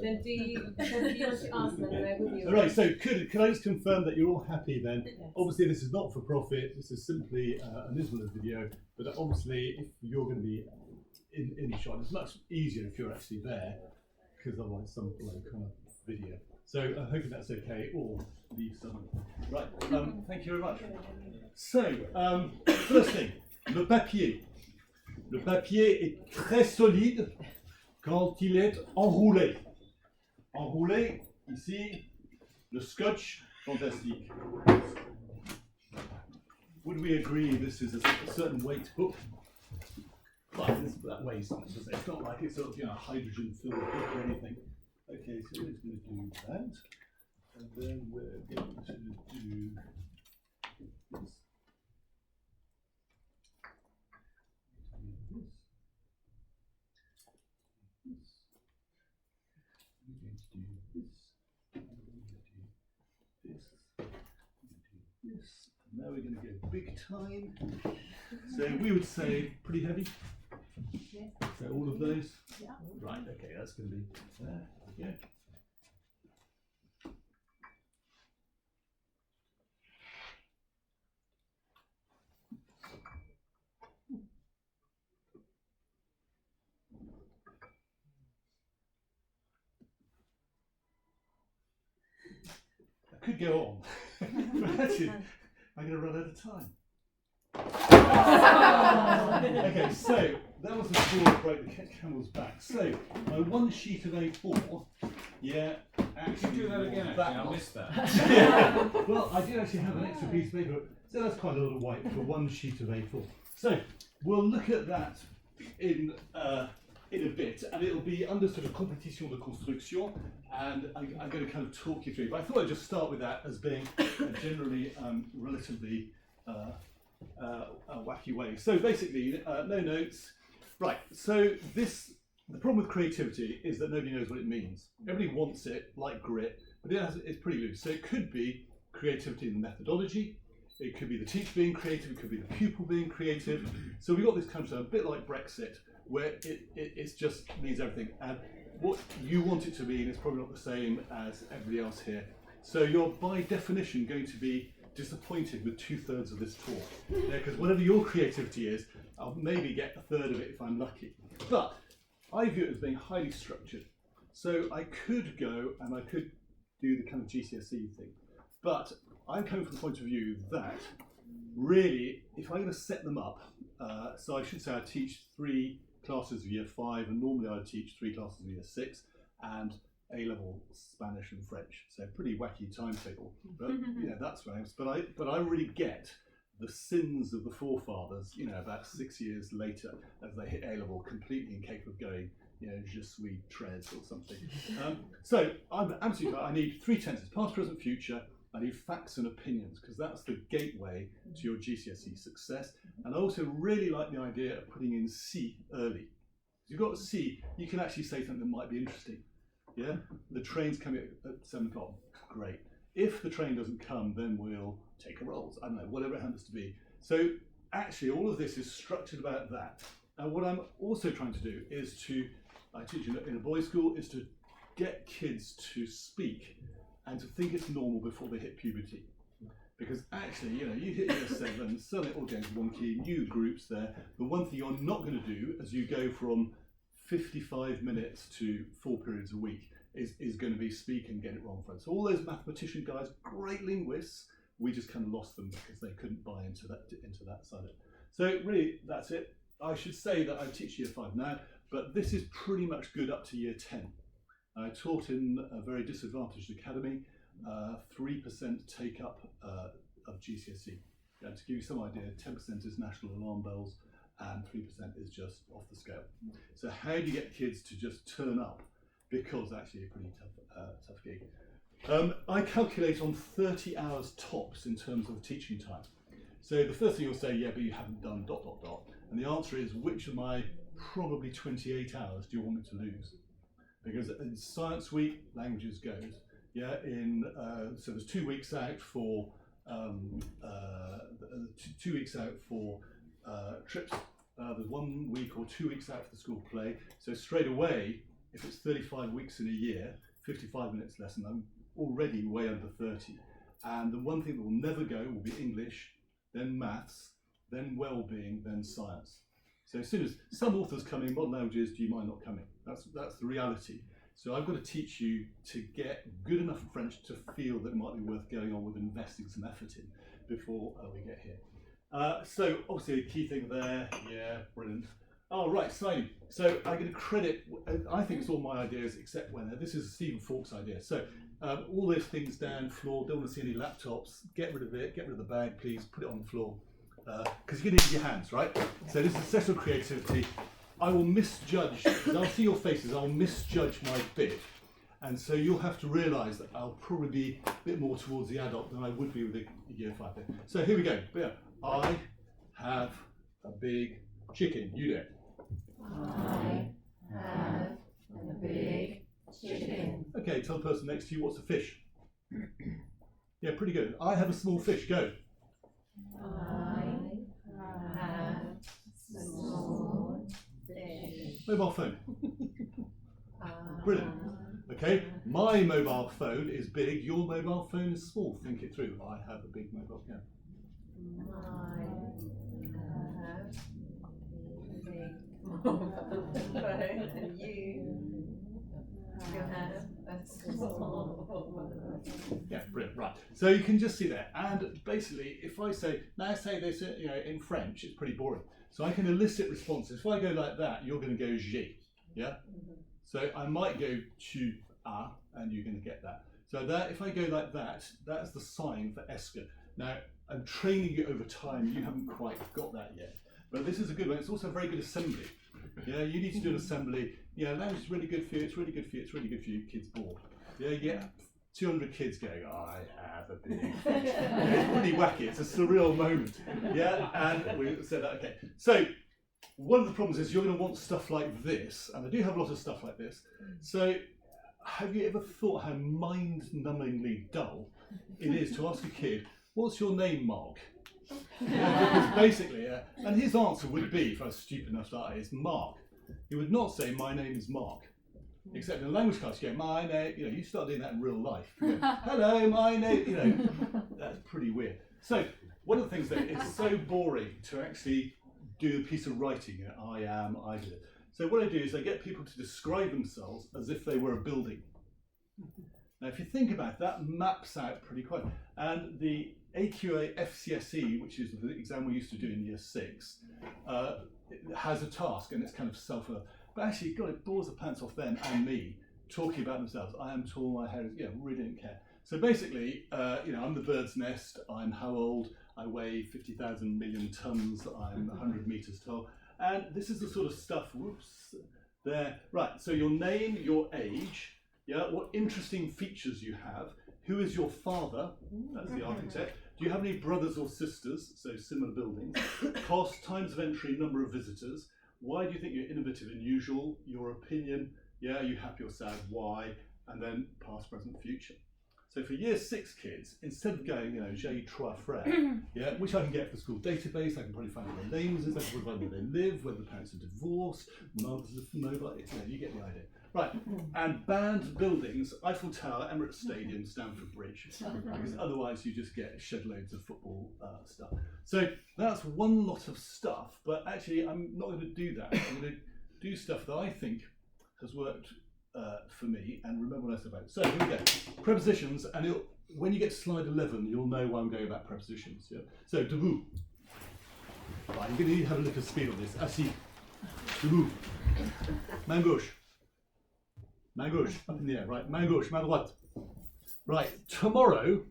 Then do you want to answer them and I with you? All right, so could I just confirm that you're all happy then? Yes. Obviously this is not for profit, this is simply an ISMLA video, but obviously if you're going to be in the shot, it's much easier if you're actually there, because otherwise some kind of video. So I'm hoping that's okay, or leave some. Right, thank you very much. So, first thing, le papier. Le papier est très solide quand il est enroulé. Enroulé, ici, le scotch, fantastique. Would we agree this is a certain weight book? Well, that weighs something, doesn't it? It's not like it's sort of, hydrogen-filled book or anything. Okay, so we're just going to do that. And then we're going to do this. We're going to do this. This. Now we're going to go big time. So we would say pretty heavy. Yes. So all of those. Yeah. Right. Okay, that's going to be there. Yeah. I could go on, but actually, I'm going to run out of time. Okay, so that was the straw that broke the camel's back. So my one sheet of A4, yeah, actually do that again. I missed that. Yeah. Well, I did actually have an extra piece of paper, so that's quite a lot of weight for one sheet of A4. So we'll look at that in a bit, and it'll be under sort of competition de construction, and I'm going to kind of talk you through. But I thought I'd just start with that as being generally relatively a wacky way. So basically, no notes. Right. So the problem with creativity is that nobody knows what it means. Everybody wants it, like grit, but it's pretty loose. So it could be creativity in the methodology. It could be the teacher being creative. It could be the pupil being creative. So we've got this kind of a bit like Brexit, where it just means everything. And what you want it to mean is probably not the same as everybody else here. So you're by definition going to be disappointed with 2/3 of this talk. Because whatever your creativity is, I'll maybe get 1/3 of it if I'm lucky. But I view it as being highly structured. So I could go and I could do the kind of GCSE thing. But I'm coming from the point of view that really, if I'm going to set them up, so I should say I teach 3 classes of year 5, and normally I teach 3 classes of year 6, and A-level Spanish and French. So pretty wacky timetable, but that's what I am. But I really get the sins of the forefathers, about 6 years later, as they hit A-level, completely incapable of going, je suis très or something. So I'm absolutely right. I need 3 tenses: past, present, future. I need facts and opinions, because that's the gateway to your GCSE success. And I also really like the idea of putting in C early. If you've got C, you can actually say something that might be interesting. Yeah, the train's coming at 7 o'clock. Great. If the train doesn't come, then we'll take a rolls. I don't know, whatever it happens to be. So actually, all of this is structured about that. And what I'm also trying to do is I teach in a boys' school, is to get kids to speak and to think it's normal before they hit puberty. Because actually, you hit year 7, suddenly it all goes wonky, new groups there. The one thing you're not going to do as you go from 55 minutes to 4 periods a week is going to be speak and get it wrong for us. So all those mathematician guys, great linguists, we just kind of lost them because they couldn't buy into that side of it. So really, that's it. I should say that I teach year 5 now, but this is pretty much good up to year 10. I taught in a very disadvantaged academy, 3% take up of GCSE. To give you some idea, 10% is national alarm bells and 3% is just off the scale. So how do you get kids to just turn up? Because actually a pretty tough gig. I calculate on 30 hours tops in terms of teaching time. So the first thing you'll say, yeah, but you haven't done ... And the answer is, which of my probably 28 hours do you want me to lose? Because in Science Week, languages goes. Yeah, so there's 2 weeks out for 2 weeks out for trips There's 1 week or 2 weeks out for the school play. So straight away, if it's 35 weeks in a year, 55 minutes lesson, I'm already way under 30. And the one thing that will never go will be English, then maths, then well-being, then science. So as soon as some authors come in, what languages do you mind not coming? That's the reality. So I've got to teach you to get good enough French to feel that it might be worth going on with investing some effort in before we get here. So obviously a key thing there, yeah, brilliant. Oh, right, signing. So I'm going to credit, I think it's all my ideas except when, this is Stephen Fawkes' idea. So all those things down, floor, don't want to see any laptops, get rid of it, get rid of the bag, please, put it on the floor. Because you're going to need your hands, right? So this is sexual creativity. I will misjudge, because I'll see your faces, I'll misjudge my bit. And so you'll have to realise that I'll probably be a bit more towards the adult than I would be with a year 5 bit. So here we go. Yeah. I have a big chicken. You do it. I have a big chicken. Okay, tell the person next to you what's a fish. Yeah, pretty good. I have a small fish. Go. I have a small fish. Mobile phone. Brilliant. Okay, my mobile phone is big, your mobile phone is small. Think it through. I have a big mobile phone. I have a big phone and you have a small. Yeah, brilliant. Right. So you can just see there. And basically, if I say, now say this, in French, it's pretty boring. So I can elicit responses. If I go like that, you're going to go j'ai. Yeah? So I might go tu as, and you're going to get that. So that if I go like that, that's the sign for esque. Now, I'm training you over time. You haven't quite got that yet. But this is a good one. It's also a very good assembly. Yeah, you need to do an assembly. Yeah, language is really good for you. It's really good for you. It's really good for you. Kids bored. Yeah, you get 200 kids going, I have a big fish. Yeah, it's pretty wacky. It's a surreal moment. Yeah, and we said that. Okay. So one of the problems is you're going to want stuff like this, and I do have a lot of stuff like this. So have you ever thought how mind-numbingly dull it is to ask a kid, what's your name, Mark? Yeah, because basically, and his answer would be, if I was stupid enough to that, is Mark. He would not say, my name is Mark. Except in a language class, you go, my name, you start doing that in real life. You go, hello, my name, that's pretty weird. So one of the things that it's so boring to actually do a piece of writing, I am, I did it. So what I do is I get people to describe themselves as if they were a building. Now, if you think about it, that maps out pretty quite. And the AQA FCSE, which is the exam we used to do in year 6, has a task, and it's kind of but actually, God, it bores the pants off them and me talking about themselves. I am tall, my hair is, really don't care. So basically, I'm the bird's nest, I'm how old, I weigh 50,000 million tons, I'm 100 meters tall. And this is the sort of stuff, whoops, there. Right, so your name, your age, what interesting features you have, who is your father, that's the architect, do you have any brothers or sisters, so similar buildings, cost, times of entry, number of visitors, why do you think you're innovative and unusual, your opinion, are you happy or sad, why, and then past, present, future. So for year 6 kids, instead of going, j'ai trois frères, which I can get from the school database, I can probably find what their names is, I can probably find where they live, whether the parents are divorced, mothers are mobile, you get the idea. Right, and banned buildings, Eiffel Tower, Emirates Stadium, Stamford Bridge, because otherwise you just get shed loads of football stuff. So that's one lot of stuff, but actually I'm not going to do that. I'm going to do stuff that I think has worked for me, and remember what I said about it. So here we go, prepositions, and when you get to slide 11, you'll know why I'm going about prepositions. Yeah? So, debout. Right, you're going to have a look at speed on this. Assis. Debout. Main gauche. Main gauche, up in the air, right, main gauche, main droite. Right, tomorrow,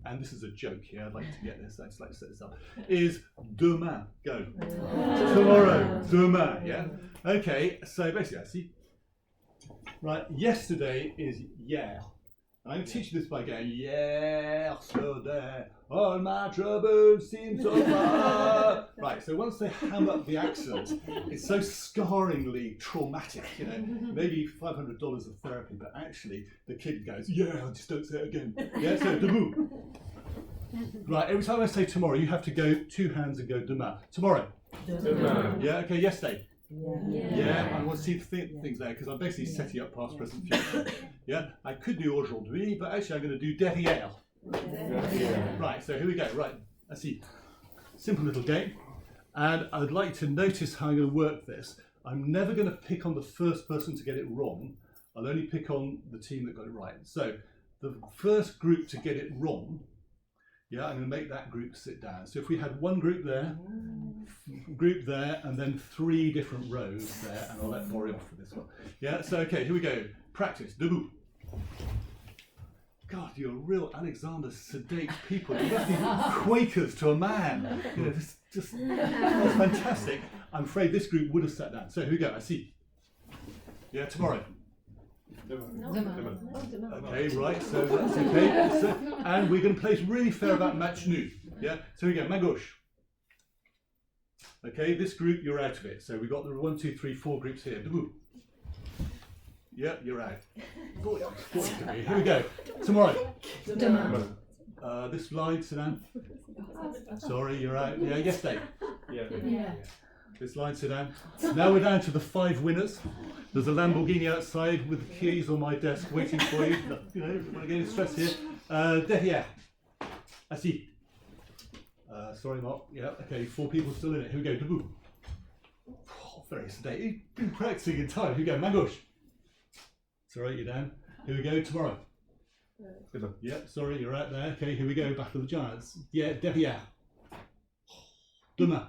and this is a joke here, I'd like to get this, I'd just like to set this up, is demain, go. Tomorrow, demain, yeah? Okay, so basically, I see. Right, yesterday is hier. And I'm teaching this by going, yesterday, all my troubles seem so far. Right, so once they ham up the accent, it's so scarringly traumatic, maybe $500 of therapy, but actually the kid goes, just don't say it again. Yeah, so debout. Right, every time I say tomorrow, you have to go 2 hands and go demain. Tomorrow, Demain. Yeah, okay, yesterday. Yeah, I want to see things there because I'm basically setting up past, present, future. Yeah, I could do aujourd'hui, but actually I'm going to do derrière. Right, so here we go. Right, I see. Simple little game. And I'd like to notice how I'm going to work this. I'm never going to pick on the first person to get it wrong. I'll only pick on the team that got it right. So the first group to get it wrong, yeah, I'm going to make that group sit down. So if we had one group there, and then 3 different rows there, and I'll let Maury off for this one. Yeah, so okay, here we go. Practice. Debout. God, you're real Alexander sedate people. You must be Quakers to a man. You know, just that's fantastic. I'm afraid this group would have sat down. So here we go. I see. Yeah, tomorrow. Okay, right, so that's okay. So, and we're going to play really fair about match nu. Yeah, so here we go, main gauche. Okay, this group, you're out of it. So we've got the 1, 2, 3, 4 groups here. Debout. Yeah, you're out. Here we go. Tomorrow. Demain. This line, sit down. Sorry, you're out. Yeah, yesterday. Yeah. This line, sit down. Now we're down to the 5 winners. There's a Lamborghini outside with the keys on my desk waiting for you. You know, don't want to get any stress here. Derrière. Assis. Sorry, Mark. Yeah, okay, 4 people still in it. Here we go. Debout. Oh, very sedate. You've been practicing in time. Here we go. Main gauche. Sorry, you're down. Here we go. Tomorrow. Yeah, sorry, you're out there. Okay, here we go. Battle of the Giants. Yeah, derrière. Demain.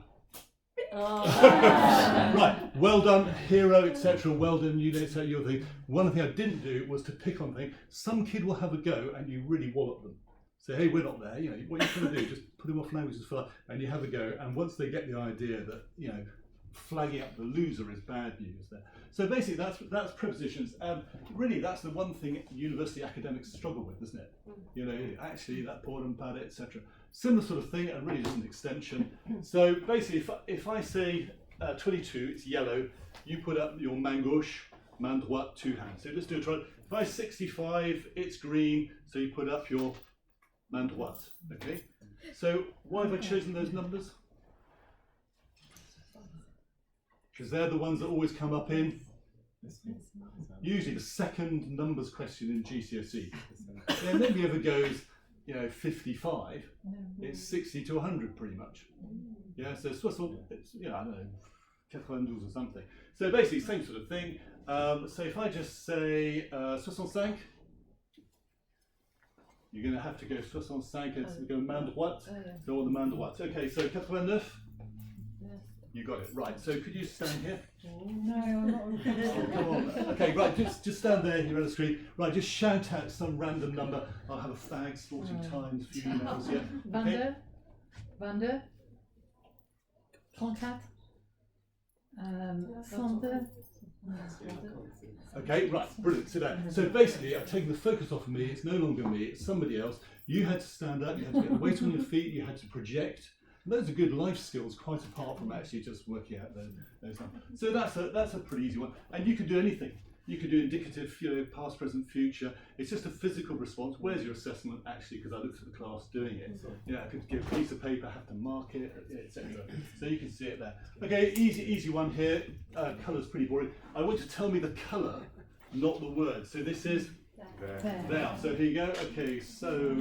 Right, well done, hero, etc. Well done, you know, etc. Your thing. One thing I didn't do was to pick on things. Some kid will have a go and you really wallop them. Say, hey, we're not there. You know, what you're trying to do, just put them off languages for that, and you have a go. And once they get the idea that, you know, flagging up the loser is bad news there. So basically, that's prepositions, and really that's the one thing university academics struggle with, isn't it? You know, actually that boredom pad, etc. Similar sort of thing, and really just an extension. So basically, if I say 22, it's yellow, you put up your main gauche, main droite, 2 hands. So just do a try. If I 65, it's green, so you put up your main droite. Okay. So why have I chosen those numbers? Because they're the ones that always come up in usually the second numbers question in GCSE. Yeah, nobody ever goes, you know, 55. It's 60 to 100 pretty much. Yeah, so 60, it's, you know, I don't know, 92 or something. So basically, same sort of thing. So if I just say 65, you're going to have to go 65 and go main droite. So on the main droite. Okay, so 89. You got it, right. So could you stand here? No, I'm not. Oh, come on. Okay, right, just stand there, you're on the screen. Right, just shout out some random number. I'll have a fag, sporting times, few emails, yeah. Okay. 22, 34, 32. Okay, right, brilliant, sit down. So basically, I've taken the focus off of me, it's no longer me, it's somebody else. You had to stand up, you had to get the weight on your feet, you had to project. And those are good life skills, quite apart from actually just working out those numbers. So that's a pretty easy one. And you can do anything. You could do indicative, you know, past, present, future. It's just a physical response. Where's your assessment actually? Because I looked at the class doing it. You know, I could give a piece of paper, have to mark it, etc. So you can see it there. Okay, easy one here. Colour's pretty boring. I want you to tell me the colour, not the word. So this is there. So here you go. Okay, so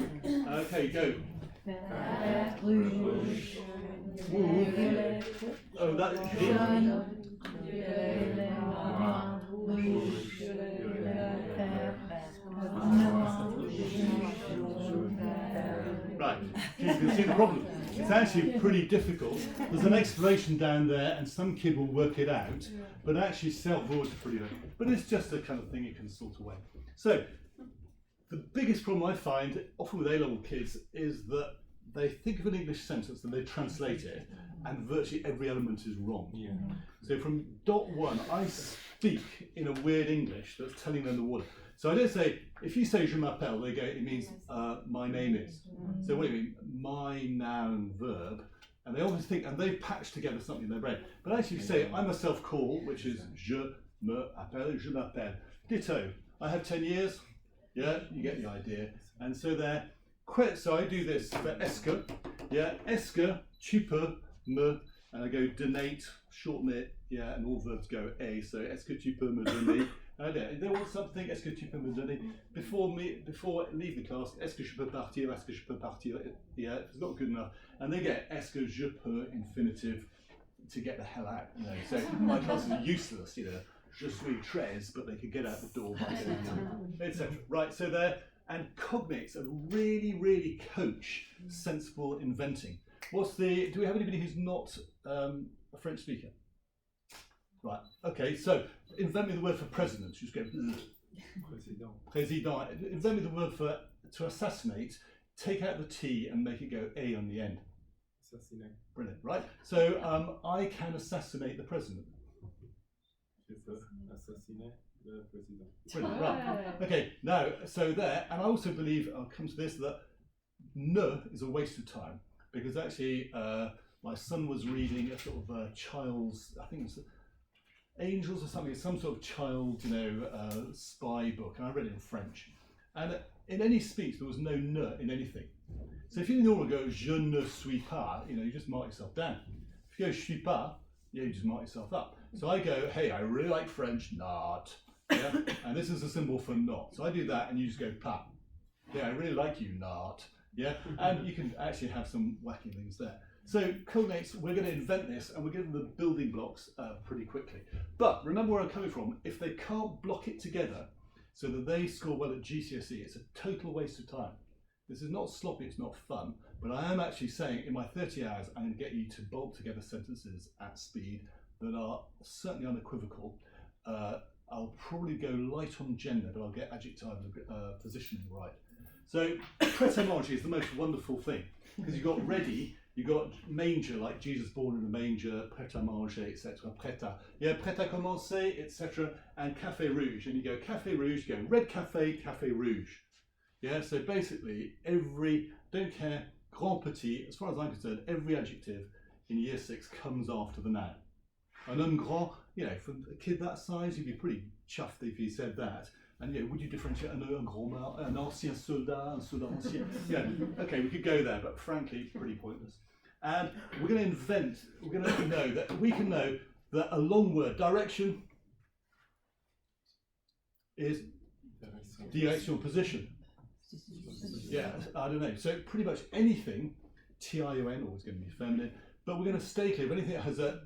go. Rouge. Oh, that. Right, you can see the problem. It's actually pretty difficult. There's an explanation down there and some kid will work it out, but actually self-Vould is pretty low. But it's just the kind of thing you can sort away. So, the biggest problem I find, often with A-level kids, is that they think of an English sentence and they translate it, and virtually every element is wrong. Yeah. So from dot 1, I speak in a weird English that's telling them the word. So I don't say, if you say je m'appelle, they go, it means my name is. So what do you mean? My noun verb. And they always think, and they patch together something in their brain. But actually, if you say, I myself call, which is je m'appelle, je m'appelle. Ditto. I have 10 years. Yeah, you get the idea. And so so I do this for est-ce que. Yeah, est-ce que tu peux me and I go donate, shorten it, yeah, and all verbs go a. So est-ce que tu peux me donner? They want something. Est-ce que tu peux me donner? Before I leave the class, est-ce que je peux partir? Est-ce que je peux partir? Yeah, it's not good enough. And they get est-ce que je peux infinitive to get the hell out. You know, so my classes are useless. You know, je suis très, but they could get out the door by etc. Right. So there, and cognates are really coach sensible inventing. Do we have anybody who's not a French speaker? Right, okay, so invent me the word for president. Just go, président. Invent me the word for to assassinate, take out the T and make it go A on the end. Assassiner. Brilliant, right? So I can assassinate the president. Je peux assassiner le président. Brilliant, right. Okay, now, so there, and I also believe, I'll come to this, that ne is a waste of time, because actually my son was reading a sort of child's, I think it was Angels or something, some sort of child, spy book, and I read it in French. And in any speech, there was no ne in anything. So if you normally go je ne suis pas, you just mark yourself down. If you go je suis pas, you just mark yourself up. So I go, hey, I really like French, not. Yeah? And this is a symbol for not. So I do that, and you just go pas. Yeah, I really like you, not. Yeah, and you can actually have some wacky things there. So cognates, we're going to invent this, and we're getting the building blocks pretty quickly. But remember where I'm coming from. If they can't block it together so that they score well at GCSE, it's a total waste of time. This is not sloppy, it's not fun, but I am actually saying in my 30 hours, I'm going to get you to bolt together sentences at speed that are certainly unequivocal. I'll probably go light on gender, but I'll get adjective positioning right. So Pret a manger is the most wonderful thing, because you've got ready, you've got manger, like Jesus born in a manger, Pret a manger, etc. Pret à commencer, etc. And Café Rouge, and you go Café Rouge, you go red café, Café Rouge. Yeah, so basically don't care, grand petit, as far as I'm concerned, every adjective in year 6 comes after the noun. Un homme grand, for a kid that size, you'd be pretty chuffed if he said that. And would you differentiate un grand mâle, un ancien soldat, un soldat ancien? Yeah, okay, we could go there, but frankly, pretty pointless. And we're going to know that we can know that a long word, direction, is direction, position. Yeah, I don't know. So pretty much anything, T-I-O-N, always going to be feminine, but we're going to stay clear of anything that has a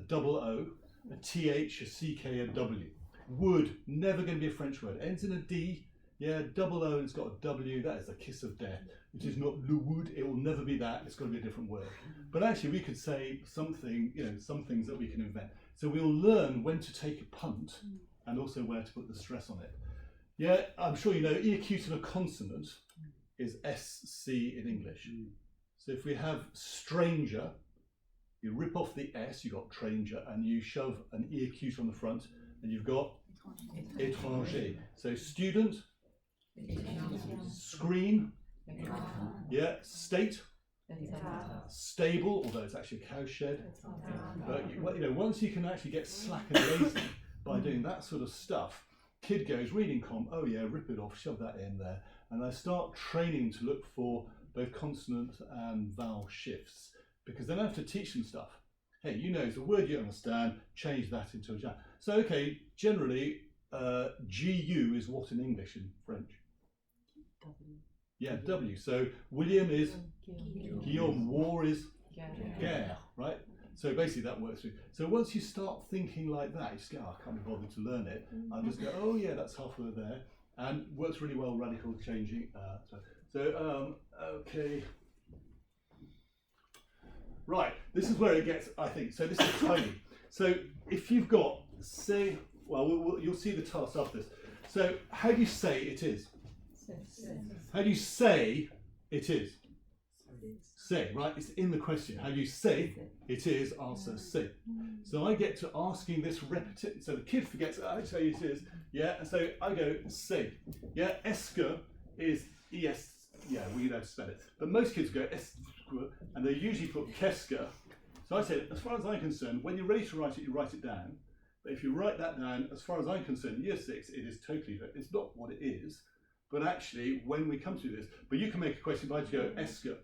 double O, a T-H, a C-K, a W. Would, never going to be a French word. Ends in a D, double O and it's got a W, that is the kiss of death. It is not le wood, it will never be that, it's got to be a different word. But actually we could say something, some things that we can invent. So we'll learn when to take a punt and also where to put the stress on it. Yeah, I'm sure you know, e acute on a consonant is SC in English. So if we have stranger, you rip off the S, you've got tranger, and you shove an e acute on the front, and you've got étranger. So student, screen, state, stable, although it's actually a cow shed. But once you can actually get slack and lazy by doing that sort of stuff, kid goes reading comp, oh yeah, rip it off, shove that in there, and I start training to look for both consonant and vowel shifts, because then I have to teach them stuff. Hey, it's a word you understand, change that into a jam. So okay, generally, GU is what in English in French? W. Yeah, W. So William is Guillaume, war is guerre, right? So basically that works through. So once you start thinking like that, you just go, oh, I can't be bothered to learn it. I'll just go, oh yeah, that's halfway there. And works really well, radical changing. Okay. Right, this is where it gets, I think, so this is tiny. So if you've got, say, you'll see the task after this. So how do you say it is? How do you say it is? Say, right? It's in the question. How do you say it is? Answer say. So I get to asking this repetition. So the kid forgets how to say it is. Yeah, and so I go say. Yeah, est-ce que is es. Yeah, we know how to spell it. But most kids go est que, and they usually put qu'est-ce que. So I said, as far as I'm concerned, when you're ready to write it, you write it down. But if you write that down, as far as I'm concerned, year 6, it is totally, it's not what it is. But actually, when we come to this, but you can make a question by to go est-ce que.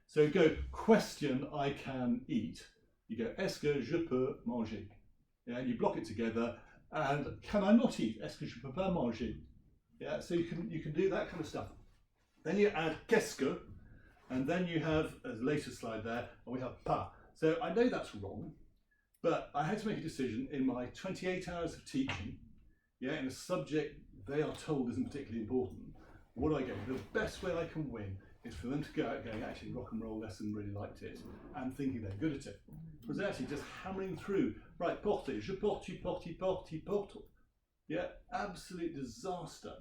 So go question I can eat, You go, est-ce que je peux manger? Yeah, and you block it together. And can I not eat? Est-ce que je peux pas manger? Yeah, so you can do that kind of stuff. Then you add qu'est-ce que, and then you have a later slide there, and we have pas. So I know that's wrong, but I had to make a decision in my 28 hours of teaching, yeah, in a subject they are told isn't particularly important. What do I go? The best way I can win is for them to go out going, actually, rock and roll lesson, really liked it, and thinking they're good at it. Was actually just hammering through, right, porter, je porte, tu portes, il porte, il porte. Yeah, absolute disaster.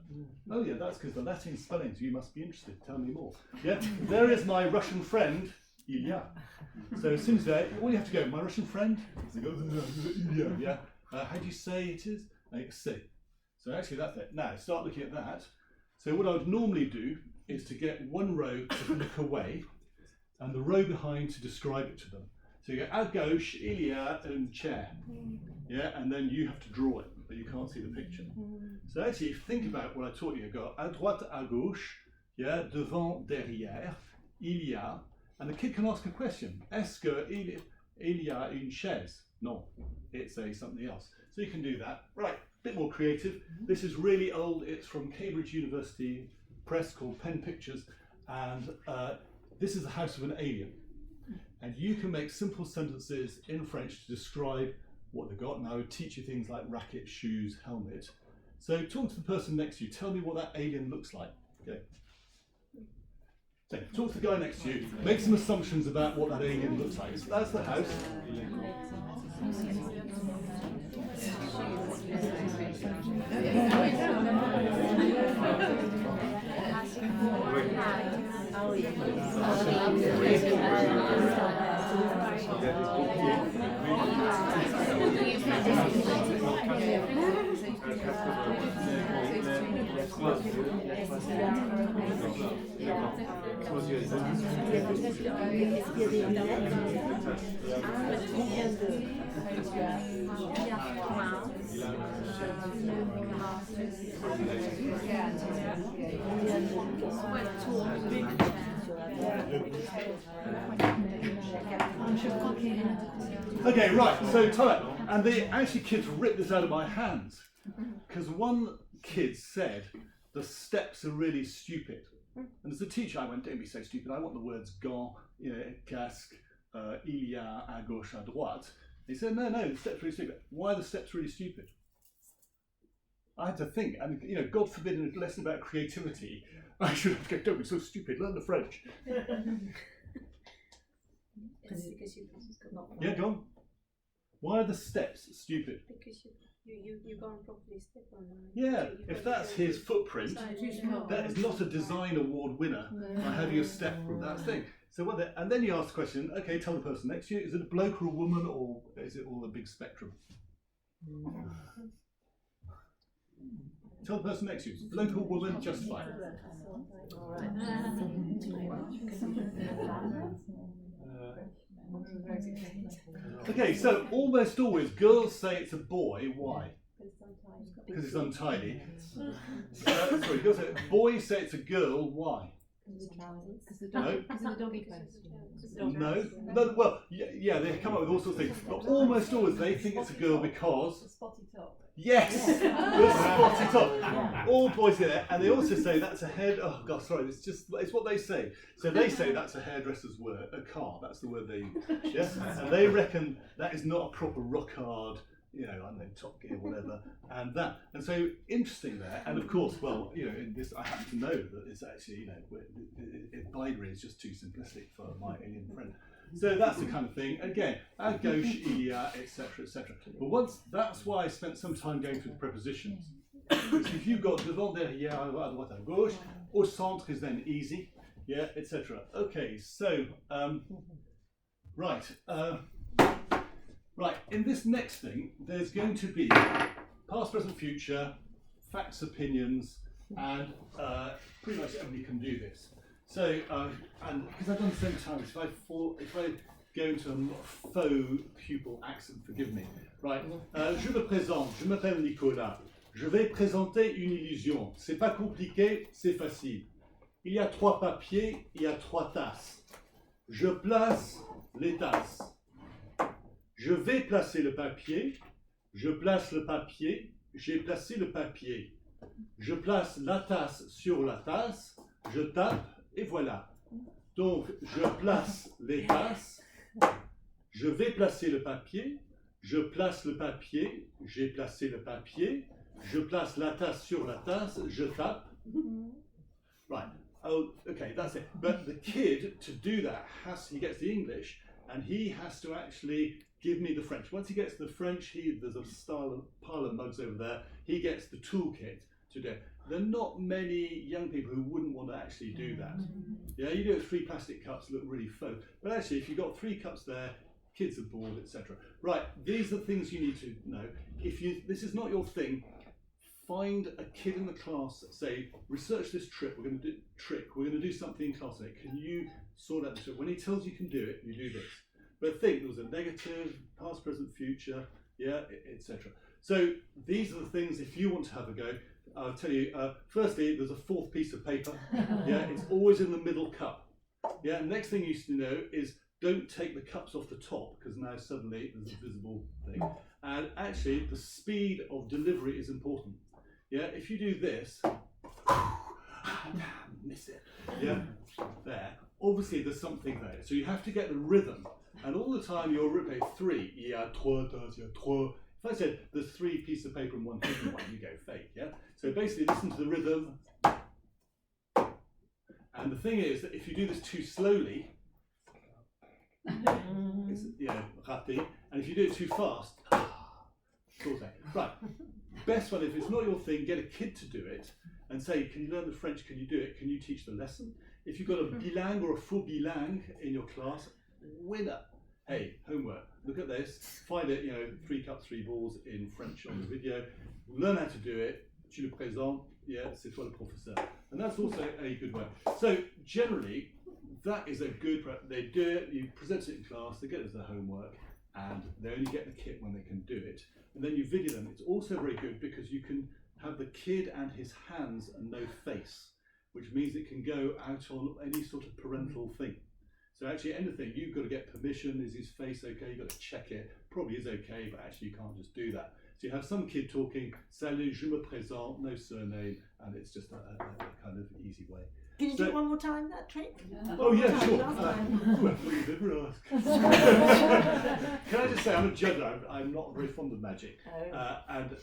Oh yeah, that's because the Latin spellings, you must be interested, tell me more. Yeah, there is my Russian friend, Ilya. So as soon as all you have to go, my Russian friend, you go, Ilya, yeah. How do you say it is? Say. So actually that's it. Now start looking at that. So what I would normally do is to get one row to look away and the row behind to describe it to them. So you go, à gauche, il y a une chair. Yeah, and then you have to draw it, but you can't see the picture. So actually, think about what I taught you. Go à droite, à gauche, yeah, devant, derrière, il y a, and the kid can ask a question. Est-ce que il y a une chaise? No, it's something else. So you can do that. Right, a bit more creative. This is really old. It's from Cambridge University Press called Pen Pictures, and this is the house of an alien. And you can make simple sentences in French to describe what they've got. And I would teach you things like racket, shoes, helmet. So talk to the person next to you. Tell me what that alien looks like. Okay. So talk to the guy next to you. Make some assumptions about what that alien looks like. So that's the house. Okay, right, so time out. And they actually kids ripped this out of my hands because one kid said the steps are really stupid. And as a teacher, I went, don't be so stupid. I want the words gant, casque, il y a, à gauche, à droite. He said, no, the steps are really stupid. Why are the steps really stupid? I had to think, and God forbid in a lesson about creativity, I should have go, don't be so stupid, learn the French. Yeah, go on. Why are the steps stupid? Because you can't properly step on them. Yeah, if that's his footprint, that is not a design award winner by having a step from that thing. So what? And then you ask the question. Okay, tell the person next to you: is it a bloke or a woman, or is it all a big spectrum? Tell the person next to you: bloke or woman, justify. Okay, so almost always girls say it's a boy. Why? Because it's untidy. Sorry, girls say, boys say it's a girl. Why? No. No. Well, yeah, they come up with all sorts of things, but almost always they think it's a girl because the spotty top. Yes, the spotty top. All boys get it, and they also say that's a head. Oh God, sorry, it's what they say. So they say that's a hairdresser's word, a car. That's the word they use. Yes, and they reckon that is not a proper rock hard. I don't know, Top Gear, whatever, and so interesting there. And of course, well, in this, I happen to know that it's actually, binary is just too simplistic for my alien friend. So that's the kind of thing. Again, à gauche, il y a, etc., etc. But that's why I spent some time going through the prepositions. Because if you've got devant, derrière, à droite, à gauche, au centre is then easy, yeah, etc. Okay, so right. Right, in this next thing, there's going to be past, present, future, facts, opinions, and pretty much everybody can do this. So, and because I've done so many times, if I go into a faux pupil accent, forgive me. Right, je me présente, je m'appelle Nicolas. Je vais présenter une illusion. C'est pas compliqué, c'est facile. Il y a 3 papiers, il y a 3 tasses. Je place les tasses. Je vais placer le papier. Je place le papier. J'ai placé le papier. Je place la tasse sur la tasse. Je tape et voilà. Donc, je place les tasses. Je vais placer le papier. Je place le papier. J'ai placé le papier. Je place la tasse sur la tasse. Je tape. Right. Oh, okay, that's it. But the kid, to do that, he gets the English, and he has to actually give me the French. Once he gets the French, there's a pile of mugs over there. He gets the toolkit to do it. There are not many young people who wouldn't want to actually do that. Yeah, you do it 3 plastic cups, look really faux. But actually, if you've got 3 cups there, kids are bored, etc. Right, these are the things you need to know. If this is not your thing, find a kid in the class, say, research this trick, we're going to do something in class today. Can you sort out this? When he tells you can do it, you do this. But think, there was a negative, past, present, future, yeah, etc. So these are the things, if you want to have a go, I'll tell you, firstly, there's a 4th piece of paper, yeah, it's always in the middle cup. Yeah, next thing you need to know is don't take the cups off the top, because now suddenly there's a visible thing. And actually, the speed of delivery is important. Yeah, if you do this, miss it. Yeah, there. Obviously, there's something there. So you have to get the rhythm. And all the time you're repeating 3. Il y a 3 tasses, il y a 3. If I said there's 3 pieces of paper and 1 hidden one, you go fake. Yeah. So basically, listen to the rhythm. And the thing is that if you do this too slowly, it's, raté. And if you do it too fast, right. Best one, if it's not your thing, get a kid to do it and say, can you learn the French, can you do it, can you teach the lesson? If you've got a bilingue or a full bilingue in your class, winner. Hey, homework, look at this, find it, 3 cups, 3 balls in French on the video, learn how to do it, tu le présentes, yeah, c'est toi le professeur. And that's also a good way. So generally, that is a good, they do it, you present it in class, they get it as their homework, and they only get the kit when they can do it. And then you video them. It's also very good because you can have the kid and his hands and no face, which means it can go out on any sort of parental thing. So actually anything, you've got to get permission, is his face okay, you've got to check it, probably is okay, but actually you can't just do that. So you have some kid talking, salut, je me présente, no surname, and it's just a kind of easy way. Can you do it one more time, that trick? Oh yeah, sure. Never ask. Can I just say, I'm a juggler. I'm not very fond of magic, and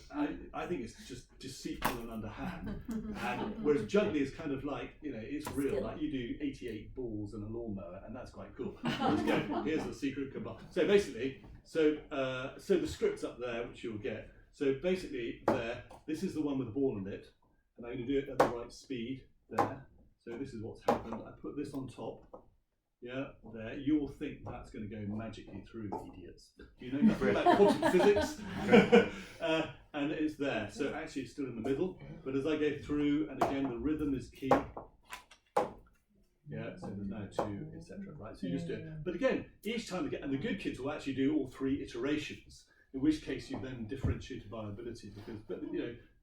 I think it's just deceitful and underhand. And whereas juggling is kind of like, it's real. Like you do 88 balls and a lawnmower, and that's quite cool. Let's go. Here's the secret combine. So basically, so the script's up there, which you'll get. So basically, this is the one with the ball in it, and I'm going to do it at the right speed there. So this is what's happened. I put this on top. Yeah, there. You'll think that's going to go magically through, idiots. Do you know nothing about quantum physics? And it's there. So actually, it's still in the middle. But as I go through, and again, the rhythm is key. Yeah. So there's now 2, etc. Right. So you just do it. But again, each time and the good kids will actually do all 3 iterations. In which case, you then differentiate by ability because,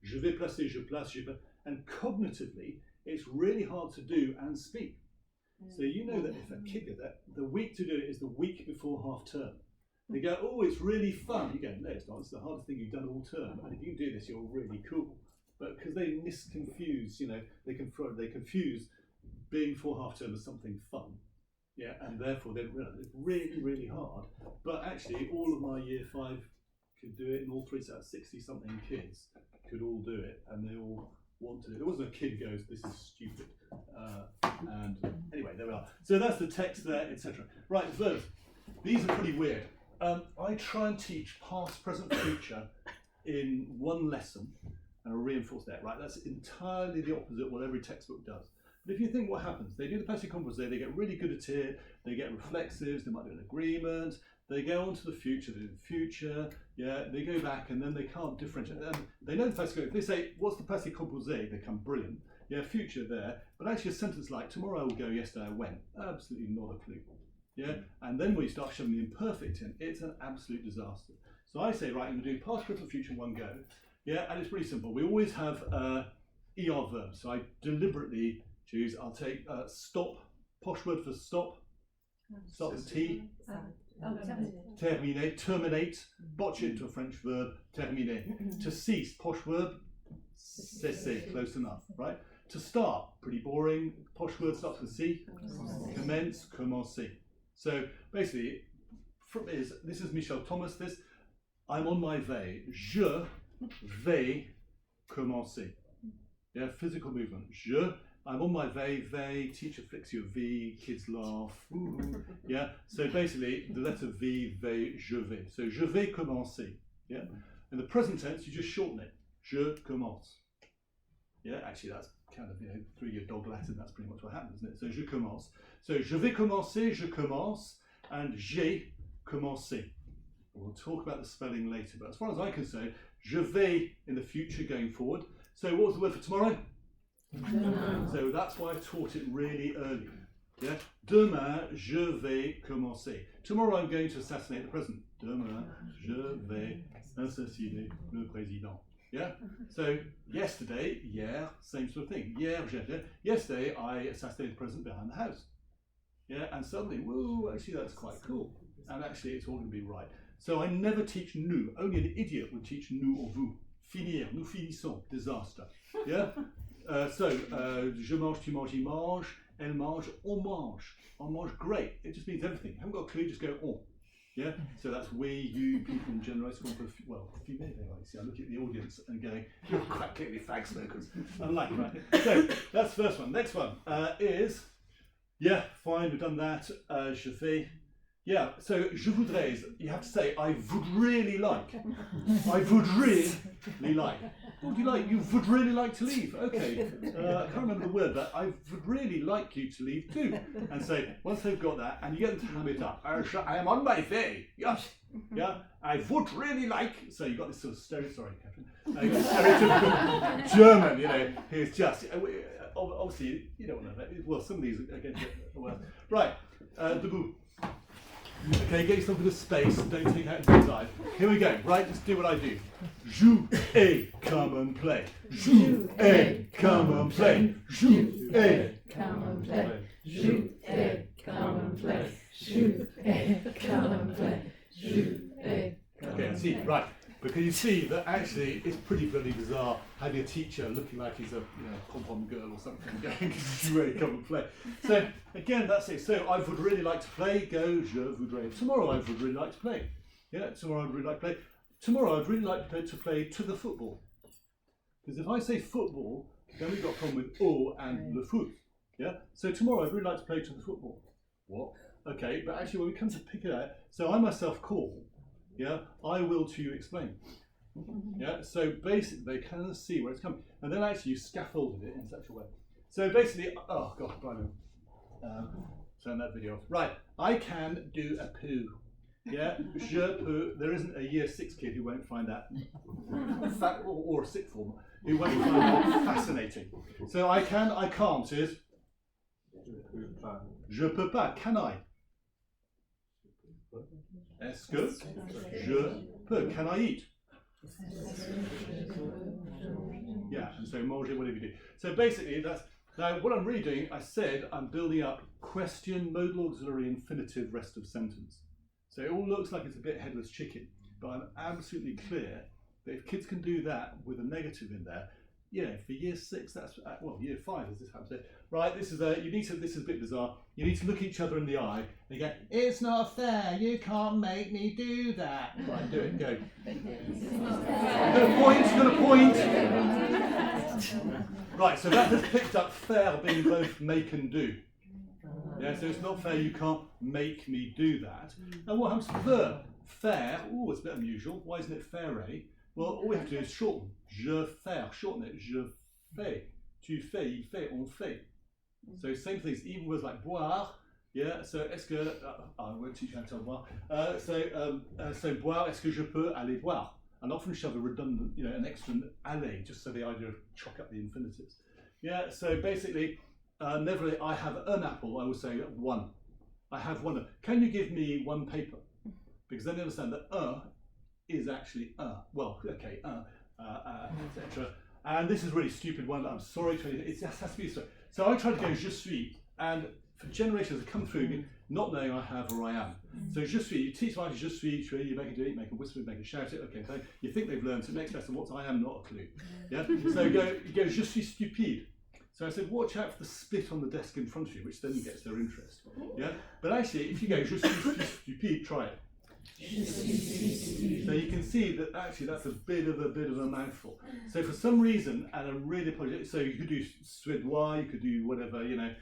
je vais placer, je place, je place, and cognitively. It's really hard to do and speak. So you know that if a kid does that, the week to do it is the week before half term. They go, oh, it's really fun. You go, no, it's not. It's the hardest thing you've done all term. And if you can do this, you're really cool. But because they misconfuse, they confuse being before half term as something fun. Yeah, and therefore they don't realise it's really, really hard. But actually, all of my year 5 could do it, and all 3 sets, 60-something kids could all do it, and they all want to. There wasn't a kid who goes, this is stupid. And anyway, there we are. So that's the text there, etc. Right, verbs. These are pretty weird. I try and teach past, present, future in one lesson, and I'll reinforce that. Right, that's entirely the opposite of what every textbook does. But if you think what happens, they do the passive compose, they get really good at it, they get reflexives, they might do an agreement, they go on to the future, they do the future, yeah, they go back and then they can't differentiate. They know the passive compose. If they say, what's the passive compose, they become brilliant. Yeah, future there, but actually a sentence like, tomorrow I will go, yesterday I went. Absolutely not a clue. Yeah, and then when you start shoving the imperfect in, it's an absolute disaster. So I say, right, I'm going to do past, present, future in one go. Yeah, and it's pretty simple. We always have ER verbs, so I deliberately choose, I'll take stop, posh word for stop, start with T. Terminer, terminate, botch it into a French verb, terminer. To cease, posh verb, cesser, close enough, right? To start, pretty boring, posh word starts with C. Commence, commencer. So basically, this is Michel Thomas, I'm on my vais. Je vais commencer. Yeah, physical movement. I'm on my vais, teacher flicks your V, kids laugh. Ooh. Yeah, so basically the letter V, vais, je vais. So je vais commencer. Yeah, in the present tense you just shorten it. Je commence. Yeah, actually that's kind of, through your dog Latin, that's pretty much what happens, isn't it? So je commence. So je vais commencer, je commence, and j'ai commencé. We'll talk about the spelling later, but as far as I can say, je vais in the future going forward. So what was the word for tomorrow? Demain. So that's why I taught it really early. Yeah. Demain, je vais commencer. Tomorrow I'm going to assassinate the president. Demain, je vais assassiner le président. Yeah. So yesterday, hier, same sort of thing. Hier, yesterday I assassinated the president behind the house. Yeah. And suddenly, whoa, actually that's quite cool. And actually it's all going to be right. So I never teach nous. Only an idiot would teach nous or vous. Finir, nous finissons. Disaster. Yeah. Je mange, tu manges, il mange, elle mange, on mange. On mange, great. It just means everything. You haven't got a clue, just go on. Yeah? So that's we, you, people in general. Well, female anyway. See, I look at the audience and going, you're quite clearly fag smokers. I'm like, right. So that's the first one. Next one is, yeah, fine, we've done that. Je fais. Yeah, so je voudrais, you have to say, I would really like. I would really like. What do you like? You would really like to leave. Okay, I can't remember the word, but I would really like you to leave too. And so once they've got that, and you get them to ham it up. I am on my way. Yes. Yeah, I would really like. So you've got this sort of stereotypical German, who's just, obviously, you don't want to know. Well, some of these are going to get worse. Right, debout. Okay, get yourself a bit of space, don't take out your time. Here we go, right, let's do what I do. Jouer, come and play. Jouer, come and play. Jouer, come and play. Jouer, come and play. Jouer, come and play. Jouer. Okay, I see, right. Because you see that actually it's pretty bloody bizarre having a teacher looking like he's a pom-pom girl or something going, jouer, come and play. So again, that's it. So I would really like to play, go, je voudrais. Tomorrow I would really like to play. Yeah, tomorrow I'd really like to play. Tomorrow I'd really like to play to the football. Because if I say football, then we've got a problem with au and le foot. Yeah, so tomorrow I'd really like to play to the football. What? Okay, but actually when we come to pick it out, so I myself call. Yeah, I will to you explain. Yeah, so basically they kind of see where it's coming, and then actually you scaffolded it in such a way. So basically, oh god, turn that video off. Right, I can do a poo. Yeah, je peux. There isn't a year 6 kid who won't find that, or a sixth form who won't find that fascinating. So I can, I can't is je peux pas. Can I? Est-ce que je peux? Can I eat? Yeah, and so manger, whatever you do. So basically, that's now what I'm really doing. I said I'm building up question, modal auxiliary, infinitive, rest of sentence. So it all looks like it's a bit headless chicken, but I'm absolutely clear that if kids can do that with a negative in there, for year 6, that's year 5 as this happens. Right, this is this is a bit bizarre. You need to look each other in the eye and you go, it's not fair, you can't make me do that. Right, do it, go. You're gonna point. Right, so that has picked up fair being both make and do. Yeah, so it's not fair, you can't make me do that. And what happens to the verb? Fair, it's a bit unusual. Why isn't it faire? Well, all we have to do is shorten. Je faire, shorten it. Je fais. Tu fais, il fait, on fait. So same things, even words like boire. Yeah, so est-ce que, I won't teach you how to boire. So boire, est-ce que je peux aller boire? And often shove a redundant, an extra aller, just so the idea of chalk up the infinitives. Yeah, so basically, never I have an apple, I will say one. I have one. Can you give me one paper? Because then you understand that is actually well, okay, etc. And this is a really stupid one. I'm sorry to it just has to be so. So I tried to go je suis, and for generations have come through not knowing I have or I am. So je suis, you teach somebody je suis, you make it do it, make it whisper, make it shout it, okay, so you think they've learned, so next lesson, what's I am, not a clue. Yeah? So you go, je suis stupide. So I said, watch out for the spit on the desk in front of you, which then gets their interest. Yeah? But actually, if you go, je suis stupide, try it. So you can see that actually that's a bit of a mouthful. So for some reason, and a really so you could do suédois, you could do whatever, you know,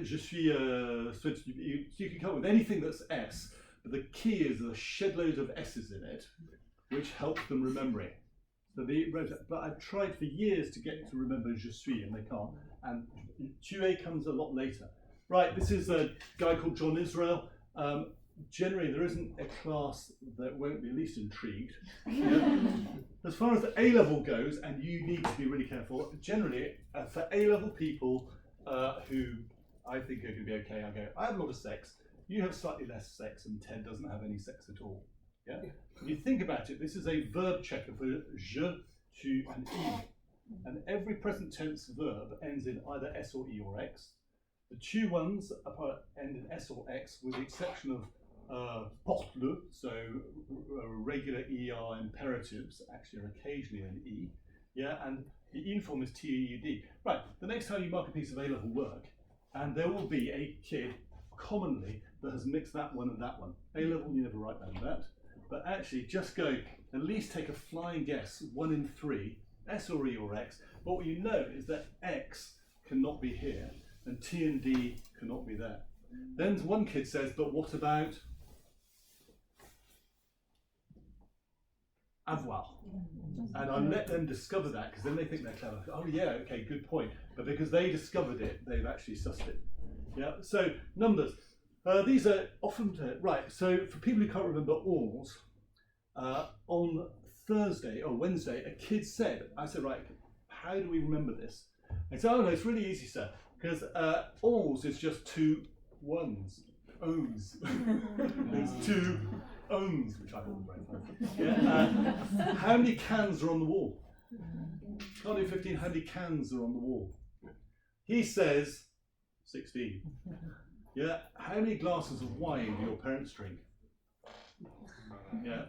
je suis you can come up with anything that's S, but the key is there's a shed loads of S's in it, which helps them remember it. So but I've tried for years to get to remember je suis, and they can't. And tu es comes a lot later. Right, this is a guy called John Israel. Generally, there isn't a class that won't be at least intrigued. Yeah. As far as the A-level goes, and you need to be really careful, generally, for A-level people who I think are going to be okay, I go, I have a lot of sex, you have slightly less sex, and Ted doesn't have any sex at all. Yeah? When you think about it, this is a verb checker for je, tu, and il. And every present tense verb ends in either S or E or X. The tu ones end in S or X, with the exception of porte-le, so regular ER imperatives actually are occasionally an E, yeah, and the in form is TEUD. Right, the next time you mark a piece of A-level work, and there will be a kid commonly that has mixed that one and that one. A-level, you never write down that, but actually just go, at least take a flying guess, 1 in 3, S or E or X, but what you know is that X cannot be here, and T and D cannot be there. Then one kid says, but what about avoir? And I let them discover that, because then they think they're clever. Oh yeah, okay, good point. But because they discovered it, they've actually sussed it. Yeah. So numbers. These are often right. So for people who can't remember alls, on Thursday or Wednesday, a kid said, I said, right, how do we remember this? And said, oh no, it's really easy, sir, because alls is just 2 ones. Ohms. It's 2 ohms, which I thought was very funny. Yeah, how many cans are on the wall? Can't do 15, how many cans are on the wall? He says 16. Yeah, how many glasses of wine do your parents drink? Yeah.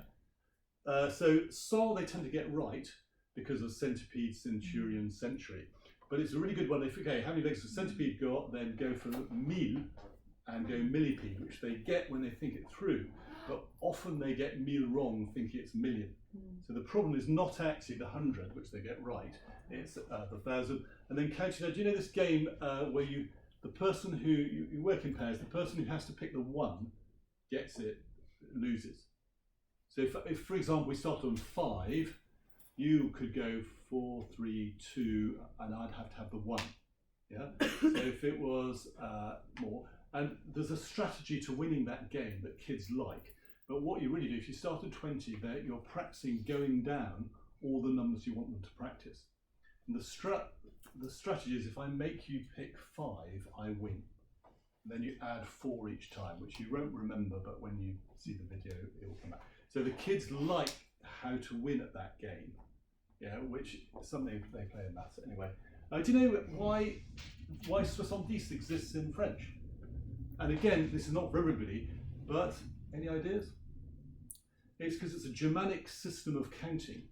So they tend to get right because of centipede, centurion, century. But it's a really good one. If okay, how many legs does centipede got? Then go for mille and go millipede, which they get when they think it through. But often they get mille wrong, thinking it's million. So the problem is not actually the 100, which they get right. It's the 1,000. And then counting. Do you know this game where the person who you work in pairs, the person who has to pick the 1 gets it, loses. So if for example, we start on 5, you could go 4, 3, 2, and I'd have to have the 1. Yeah. So if it was more, and there's a strategy to winning that game that kids like. But what you really do, if you start at 20, you're practicing going down all the numbers you want them to practice. And the strategy is if I make you pick 5, I win. And then you add 4 each time, which you won't remember, but when you see the video, it will come back. So the kids like how to win at that game, yeah, which is something they play in maths anyway. Do you know why 70 exists in French? And again, this is not for everybody, but any ideas? It's because it's a Germanic system of counting,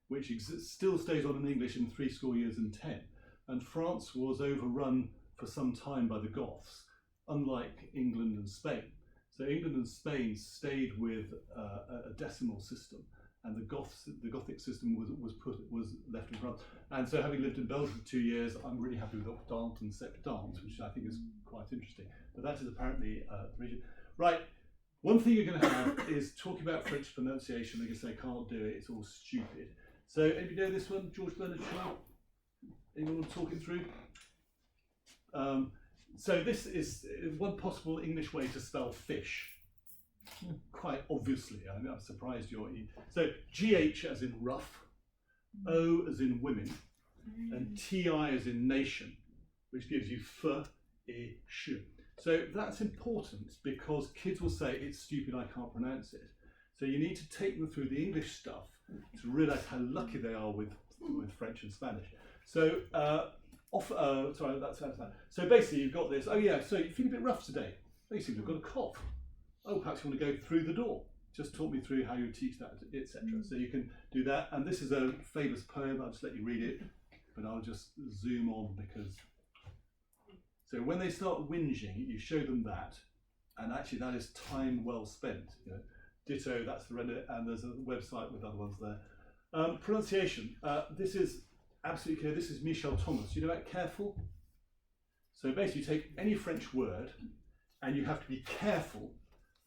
which still stays on in English in 3 score years and 10. And France was overrun for some time by the Goths, unlike England and Spain. So England and Spain stayed with a decimal system, and the Gothic system was left in France. And so, having lived in Belgium for 2 years, I'm really happy with Octante and Septante, which I think is quite interesting. But that is apparently the region. Right. One thing you're going to have is talking about French pronunciation. They're going to say, can't do it, it's all stupid. So, anybody know this one? George Bernard Shaw? Anyone want to talk it through? So this is one possible English way to spell fish. Quite obviously, I'm surprised you're. So GH as in rough, O as in women, and TI as in nation, which gives you f, e, sh. So that's important because kids will say it's stupid, I can't pronounce it. So you need to take them through the English stuff to realise how lucky they are with French and Spanish. So sorry, that's that. So basically, you've got this. Oh yeah, so you feel a bit rough today. Basically, you've got a cough. Oh, perhaps you want to go through the door. Just talk me through how you teach that, etc. So you can do that. And this is a famous poem. I'll just let you read it, but I'll just zoom on because. So when they start whinging, you show them that, and actually that is time well spent. You know? Ditto. That's the render, and there's a website with other ones there. Pronunciation. This is absolutely clear. This is Michel Thomas. You know about careful? So basically, you take any French word, and you have to be careful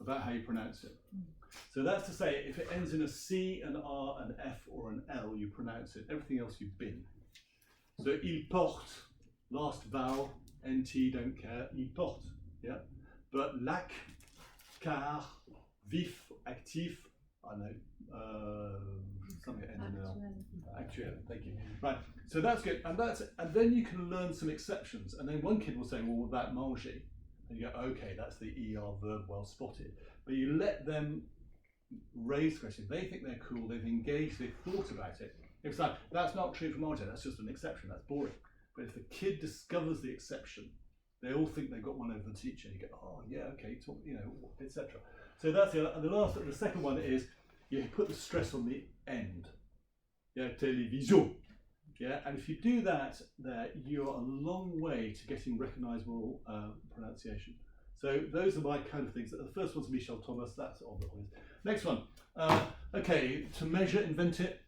about how you pronounce it. So that's to say, if it ends in a C, an R, an F, or an L, you pronounce it. Everything else you bin. So il porte, last vowel, NT, don't care, il porte. Yeah. But lac, car, vif, actif, I know, something that ends in L. Actuel, thank you. Right. So that's good, and then you can learn some exceptions. And then one kid will say, well, that manger. And you go, okay, that's the ER verb, well spotted. But you let them raise questions. They think they're cool, they've engaged, they've thought about it. It's like, that's not true for manger, that's just an exception, that's boring. But if the kid discovers the exception, they all think they've got one over the teacher. You go, oh yeah, okay, talk, you know, etc. So that's the second one is you put the stress on the end. Yeah, télévision. Yeah, and if you do that, there you're a long way to getting recognisable pronunciation. So those are my kind of things. The first one's Michel Thomas. That's obvious. Next one. Okay, to measure, invent it.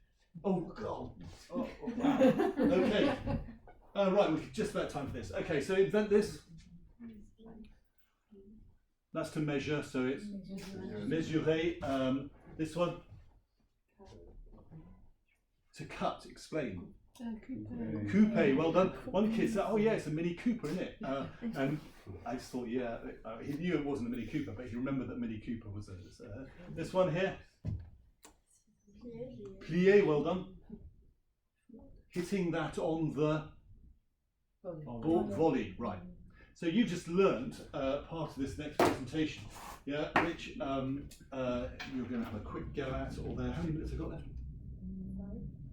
Oh God. Oh, wow. Okay. Right, we've just about time for this. Okay, so invent this. That's to measure. So it's mesurer. This one. To cut. Explain. Coupe, well done. One kid said, oh yeah, it's a Mini Cooper, isn't it? And I just thought, yeah, he knew it wasn't a Mini Cooper, but he remembered that Mini Cooper was this one here. Plié, well done. Hitting that on the volley, right. So you just learned part of this next presentation, yeah, which you're going to have a quick go at, although how many minutes have I got left?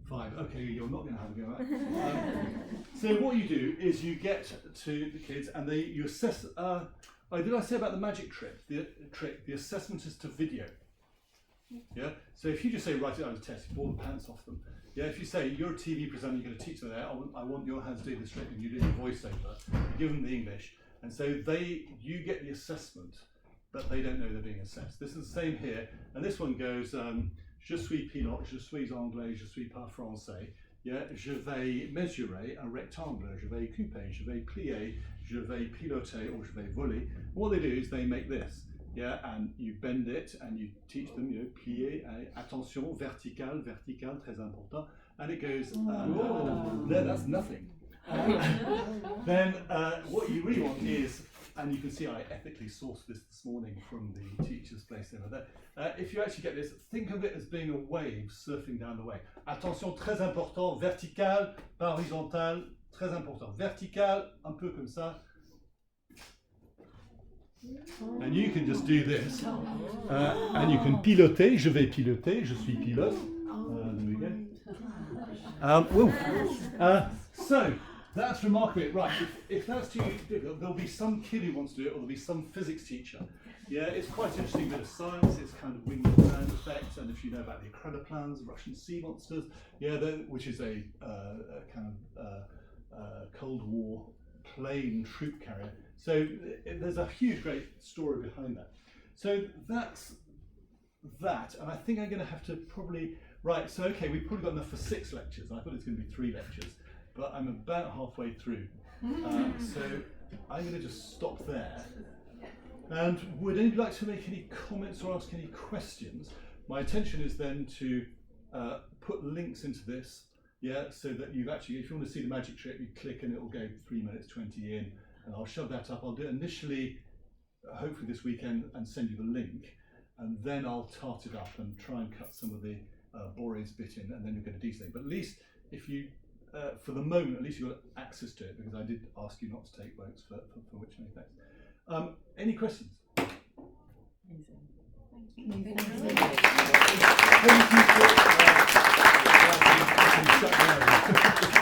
5. Okay, you're not going to have a go at. So what you do is you get to the kids and you assess. Did I say about the magic trick? The assessment is to video. Yeah. So if you just say write it out as a test, you pull the pants off them. Yeah. If you say you're a TV presenter, you're going to teach them there. I want your hands doing the trick, and you do the voiceover. You give them the English, and so you get the assessment, but they don't know they're being assessed. This is the same here, and this one goes. Je suis pilote, je suis anglais, je suis pas français. Yeah, je vais mesurer un rectangle, je vais couper, je vais plier, je vais piloter, or je vais voler. What they do is they make this, yeah, and you bend it and you teach them, you know, plier, attention, vertical, vertical, très important, and it goes, there, that's nothing. Then what you really want is, and you can see I ethically sourced this morning from the teacher's place over there. If you actually get this, think of it as being a wave surfing down the wave. Attention, très important, vertical, pas horizontal, très important. Vertical, un peu comme ça. And you can just do this. And you can piloter, je vais piloter, je suis pilote. There we go. So, that's remarkable, right? If that's too difficult, there'll be some kid who wants to do it, or there'll be some physics teacher. Yeah, it's quite interesting bit of science. It's kind of winged land effect, and if you know about the Acrenoplans, Russian sea monsters, yeah, which is a kind of Cold War plane troop carrier. So there's a huge, great story behind that. So that's that, and I think I'm going to have to probably So okay, we've probably got enough for 6 lectures. I thought it was going to be 3 lectures. But I'm about halfway through, so I'm going to just stop there. And would anybody like to make any comments or ask any questions? My intention is then to put links into this, yeah, so that you've actually, if you want to see the magic trick, you click and it will go 3 minutes 20 in, and I'll shove that up. I'll do it initially, hopefully this weekend, and send you the link, and then I'll tart it up and try and cut some of the boring bit in, and then you'll get a decent thing. But at least if you for the moment, at least you've got access to it, because I did ask you not to take votes for which many thanks. Any questions? Thank you.